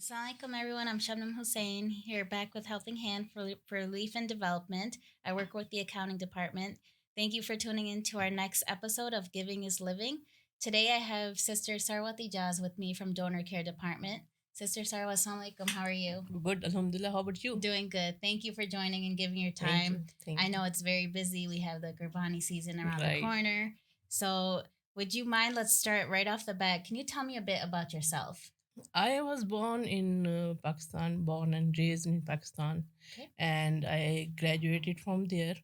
Assalamualaikum everyone. I'm Shabnam Hussein here back with Helping Hand for Relief and Development. I work with the accounting department. Thank you for tuning in to our next episode of Giving is Living. Today I have Sister Sarwat Ijaz with me from Donor Care Department. Sister Sarwat, Assalamualaikum. How are you? Good, Alhamdulillah. How about you? Doing good. Thank you for joining and giving your Thank time. you. Thank I you. know it's very busy. We have the Gurbani season around the Right. corner. So, would you mind? Let's start right off the bat. Can you tell me a bit about yourself? I was born in Pakistan, born and raised in Pakistan, Okay. and I graduated from there.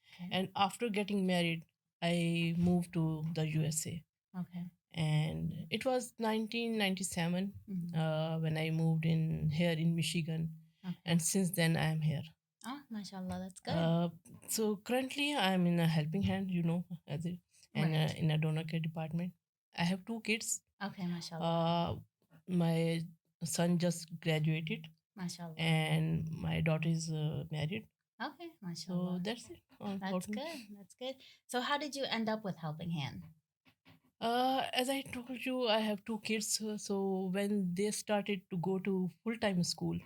Okay. And after getting married, I moved to the USA. Okay. And it was 1997 Mhm. when I moved in here in Michigan. Okay. And since then, I am here. Oh, mashallah, that's good. So currently, I'm in a helping hand, as and Right. in a donor care department. I have two kids. Okay, mashallah. Uh, my son just graduated, Mashallah. and my daughter is married. Okay, So mashallah. that's it. That's Important. good. That's good. So, how did you end up with Helping Hand? As I told you, I have two kids. So when they started to go to full time school,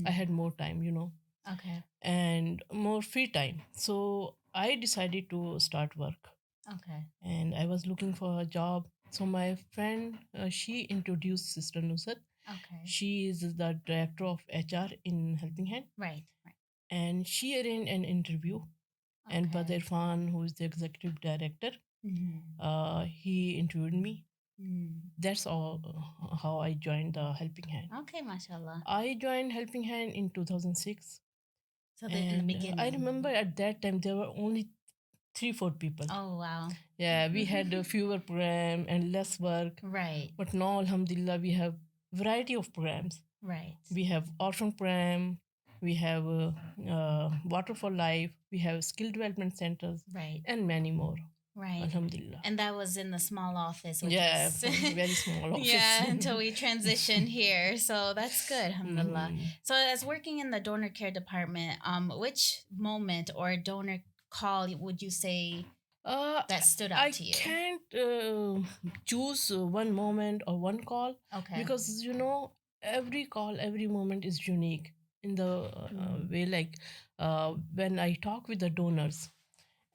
I had more time, Okay. and more free time. So I decided to start work, Okay. and I was looking for a job. So my friend, she introduced Sister Nusrat. Okay. She is the director of HR in Helping Hand, Right. Right. and she arranged an interview. And Okay. Badr Khan, who is the executive director, Mm-hmm. he interviewed me. Mm. That's all how I joined the Helping Hand. Okay, mashallah. I joined Helping Hand in 2006, So, in the and I beginning. remember at that time there were only 3 4 people. Oh, wow. Yeah, we had a fewer program and less work. Right. But now, Alhamdulillah, we have variety of programs. Right. We have orphan program, we have water for life, we have skill development centers, Right. and many more. Right. Alhamdulillah. And that was in the small office, which Yeah, was very small office. yeah, until we transitioned here. So that's good, alhamdulillah. Mhm. So as working in the donor care department, which moment or donor call would you say Uh, that stood out I to you? can't choose one moment or one call Okay. because every call, every moment is unique in the way like when I talk with the donors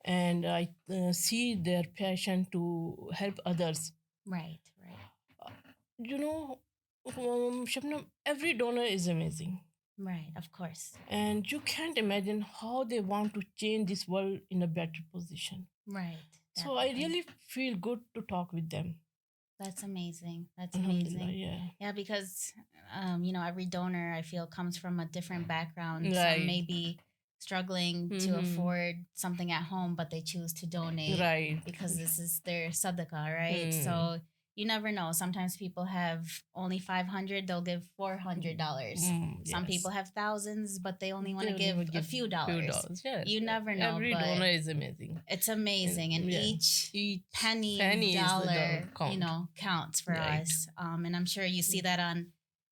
and I see their passion to help others. Right, right, Uh, you know, Shabnam, every donor is amazing. right, of course. And you can't imagine how they want to change this world in a better position. Right. So I Definitely. really feel good to talk with them. That's amazing. That's Alhamdulillah, amazing. yeah. Yeah, because every donor I feel comes from a different background. Some Right. may be struggling to afford something at home, but they choose to donate Right. because this is their sadaqah, right? Hmm. So you never know. Sometimes people have only 500, they'll give $400. Some Yes. people have thousands, but they only want They to only give would a give few few dollars. dollars. Yes. You never know, Every but donor is amazing. it's amazing, and Yeah. each penny, penny is the dollar, count. counts for Right. us. And I'm sure you see that on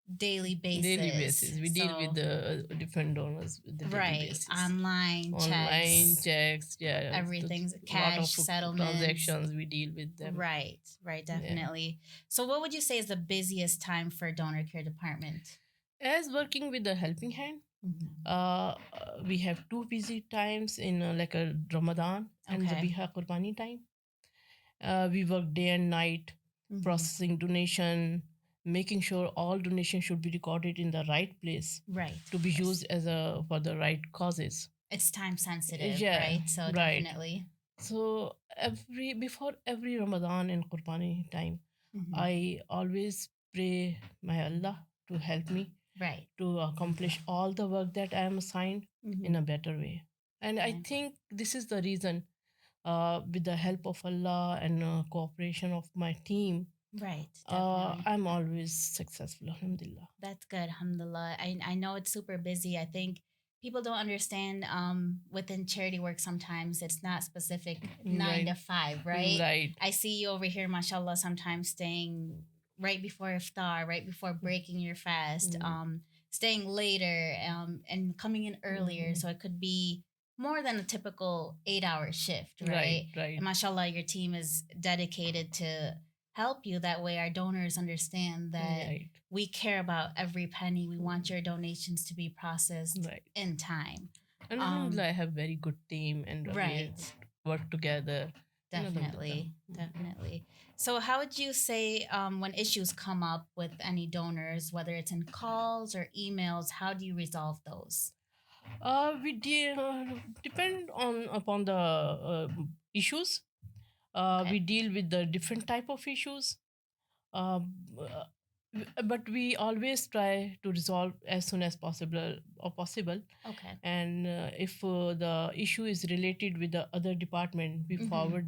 daily basis. Daily basis. We deal with So, the different donors with the daily right, basis. online Online checks, checks, yeah. everything's Lot cash of settlements. transactions we deal with them. Right, right, Yeah. definitely. So, what would you say is the busiest time for donor care department? As working with the helping hand, Mhm. we have two busy times in like a Ramadan and Okay. Zabiha Qurbani time. We work day and night, Mhm. processing donation, making sure all donation should be recorded in the right place Right. to be used as a for the right causes. It's time sensitive, Yeah, right? So, right. definitely. So every before every Ramadan and Qurbani time, Mhm. I always pray my Allah to help me Right. to accomplish all the work that I am assigned in a better way. And I Right. think this is the reason, with the help of Allah and cooperation of my team, Right, definitely. I'm always successful. Alhamdulillah. That's good, alhamdulillah. I know it's super busy. I think people don't understand within charity work sometimes it's not specific 9 to 5, right? Right. I see you over here, mashallah, sometimes staying right before iftar, right before breaking your fast, staying later, and coming in earlier. So it could be more than a typical 8 hour shift, right? Right. Right. And mashallah, your team is dedicated to help you. That way our donors understand that Right. we care about every penny. We want your donations to be processed Right. in time. And Um, alhamdulillah, I have very good team and we right. work together. And alhamdulillah. Definitely, definitely. So, how would you say when issues come up with any donors, whether it's in calls or emails, how do you resolve those? We depend on upon the issues. We Okay. deal with the different type of issues. uh, but we always try to resolve as soon as possible. Okay. And if the issue is related with the other department, we Mm-hmm. forward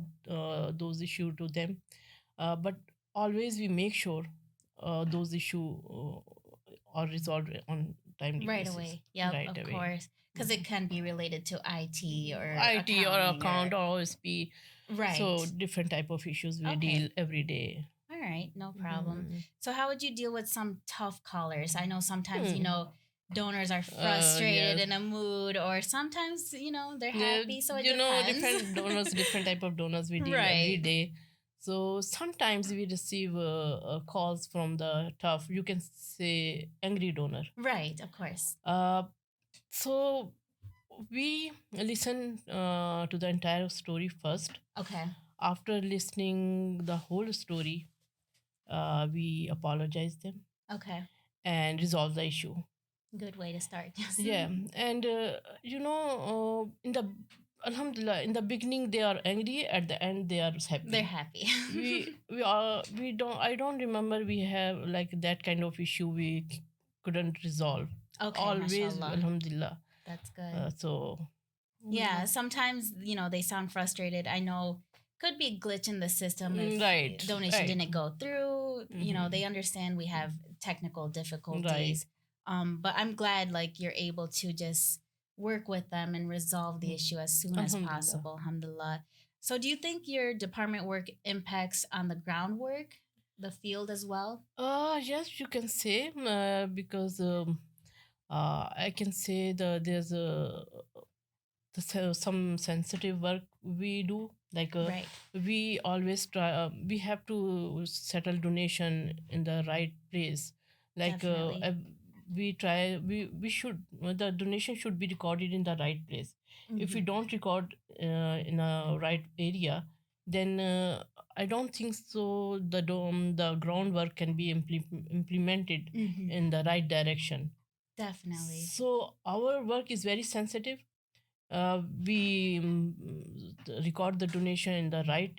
those issue to them. But always we make sure those issue are resolved on timely Right basis, away. Yep, right of away. course. Because it can be related to IT or IT or accounting account or. or OSP. So Right. different type of issues we Okay. deal every day. All right. No problem. Mhm. So, how would you deal with some tough callers? I know sometimes, Hmm. donors are frustrated Yes. in a mood, or sometimes, they're Yeah, happy. So, it depends. different donors, different type of donors we deal every Right. day. So sometimes we receive calls from the tough, you can say, angry donor. Right. Of course. Uh, so we listen to the entire story first. Okay. After listening the whole story, we apologize them Okay. and resolve the issue. Good way to start. Yes. Yeah, and in the Alhamdulillah, in the beginning they are angry, at the end they are They're happy. happy. We don't, I don't remember we have like that kind of issue we couldn't resolve. Okay. Always, Mashallah. Alhamdulillah. That's good. So Yeah, sometimes, they sound frustrated. I know could be a glitch in the system if right, donation right, didn't go through. They hmm, understand we have technical right. difficulties. But I'm glad like you're able to just work with them and resolve the issue as soon as Alhamdulillah. possible. Alhamdulillah. So do you think your department work impacts on the groundwork, the field as well? Yes, you can say because I can say there's some sensitive work we do, like Right. we always try, we have to settle donation in the right place, like Definitely. we try, we should, the donation should be recorded in the right place. If we Hmm. don't record in a right area, then I don't think so the groundwork can be implemented Hmm. in the right direction. Definitely. So our work is very sensitive. We record the donation in the right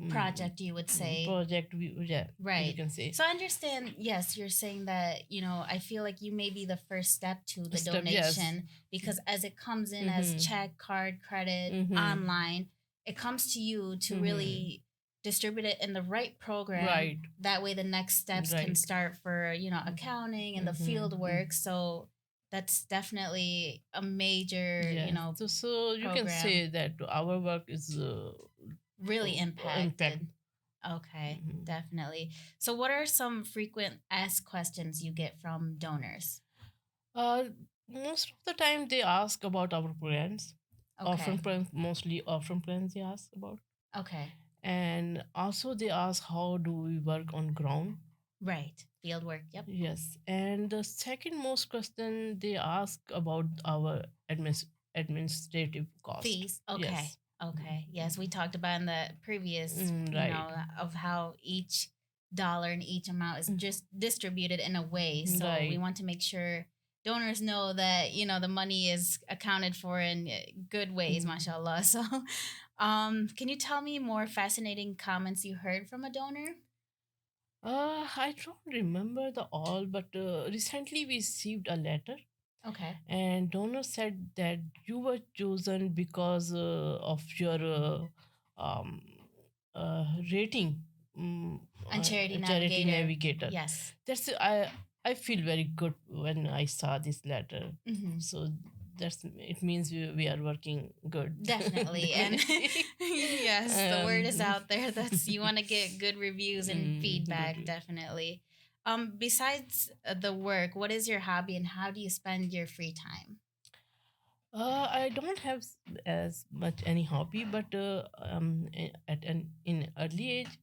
Project, you would say. project. Yeah, you Right. can say So I understand, yes, you're saying that, I feel like you may be the first step to the step. Yes. donation because as it comes in as Mm-hmm. check, card, credit, Mm-hmm. online, it comes to you to Mm-hmm. really distribute it in the right program. Right. That way the next steps can Right. start for, accounting and the field Mm-hmm. work. So that's definitely a major, Yes. So you can program say that our work is really impact. impacted. Okay, Mhm. definitely. So, what are some frequent asked questions you get from donors? Uh, Most of the time they ask about our plans. Often Okay, plans, mostly often plans they ask about. okay, And also they ask how do we work on ground. right. Field work, yep. Yes, and the second most question they ask about our administrative cost. Fees, okay, Yes. okay. Yes, we talked about in the previous, Right. of how each dollar and each amount is just distributed in a way. So, we Right. want to make sure donors know that, the money is accounted for in good ways, Mm. mashallah. So, can you tell me more fascinating comments you heard from a donor? I don't remember the all, but recently we received a letter, Okay. and donor said that you were chosen because of your um, rating, mm, On Charity charity Navigator. navigator. Yes. That's I feel very good when I saw this letter. Hmm. So that's, it means we are working good. Definitely. And Definitely. yes, the word is out there. That's you want to get good reviews and feedback, Good. definitely. Besides the work, what is your hobby and how do you spend your free time? I don't have as much any hobby, but at an in early age,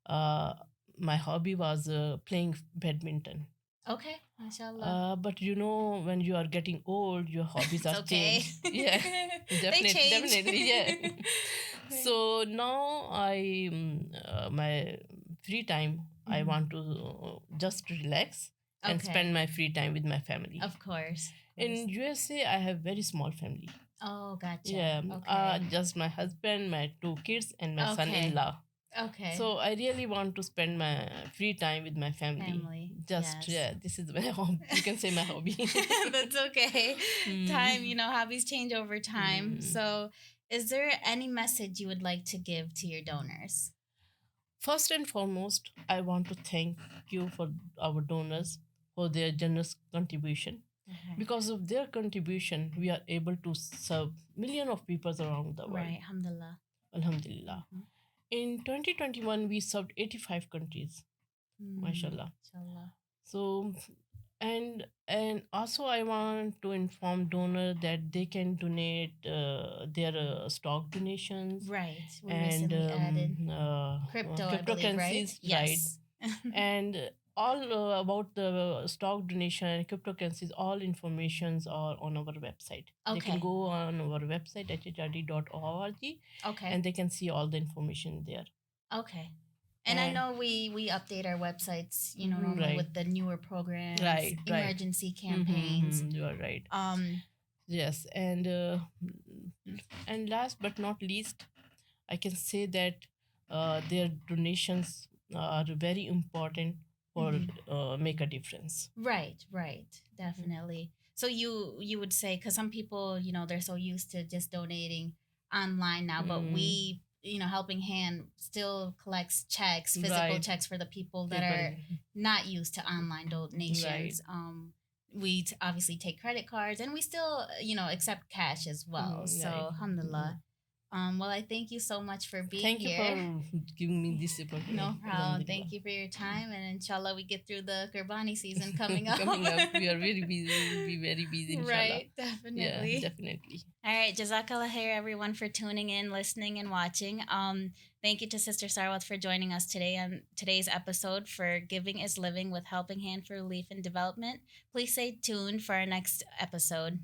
uh, my hobby was playing badminton. Okay, mashallah. But when you are getting old, your hobbies It's are okay. changed. Yeah, They definitely, change. definitely, yeah. Right. So now my free time, I Mhm. want to just relax and spend Okay. my free time with my family. Of course. Of course. In USA, I have very small family. Oh, gotcha. Yeah, Okay. just my husband, my two kids, and my Okay. son-in-law. Okay. So I really want to spend my free time with my family. Family. Just Yes. yeah, this is my hobby. You can say my hobby. That's okay. Time, Mm. hobbies change over time. Mm. So, is there any message you would like to give to your donors? First and foremost, I want to thank you for our donors for their generous contribution. Okay. Because of their contribution, we are able to serve millions of people around the world. Right. Alhamdulillah. Alhamdulillah. Mm-hmm. In 2021, we served 85 countries. Mm, Mashallah. inshallah. So, and also I want to inform donor that they can donate their stock donations Right. We and recently added crypto, I believe, right? cryptocurrencies, right? Yes. And all about the stock donation and cryptocurrencies, all informations are on our website. They can Okay. go on our website at hrd.org Okay. and they can see all the information there. Okay. And I And know we update our websites, normally right, with the newer programs, right, right. emergency campaigns. You are right. Um, Yes, and last but not least, I can say that their donations are very important for mhm. make a difference. Right, right, definitely. So you would say, because some people, they're so used to just donating online now, but Mm, we, Helping Hand still collects checks, physical right, checks for the people that people. are not used to online Right. donations. We obviously take credit cards, and we still, accept cash as well. So, Right. alhamdulillah. Well, I thank you so much for being Thank you here. for giving me this opportunity. No problem. Alhamdulillah. Thank you for your time, and inshallah, we get through the Qurbani season coming up. Coming up, we are very busy. We will be very busy, inshallah. Right, Yeah, definitely. definitely. All right, Jazakallah khair, everyone, for tuning in, listening, and watching. Thank you to Sister Sarwat for joining us today on today's episode for Giving is Living with Helping Hand for Relief and Development. Please stay tuned for our next episode.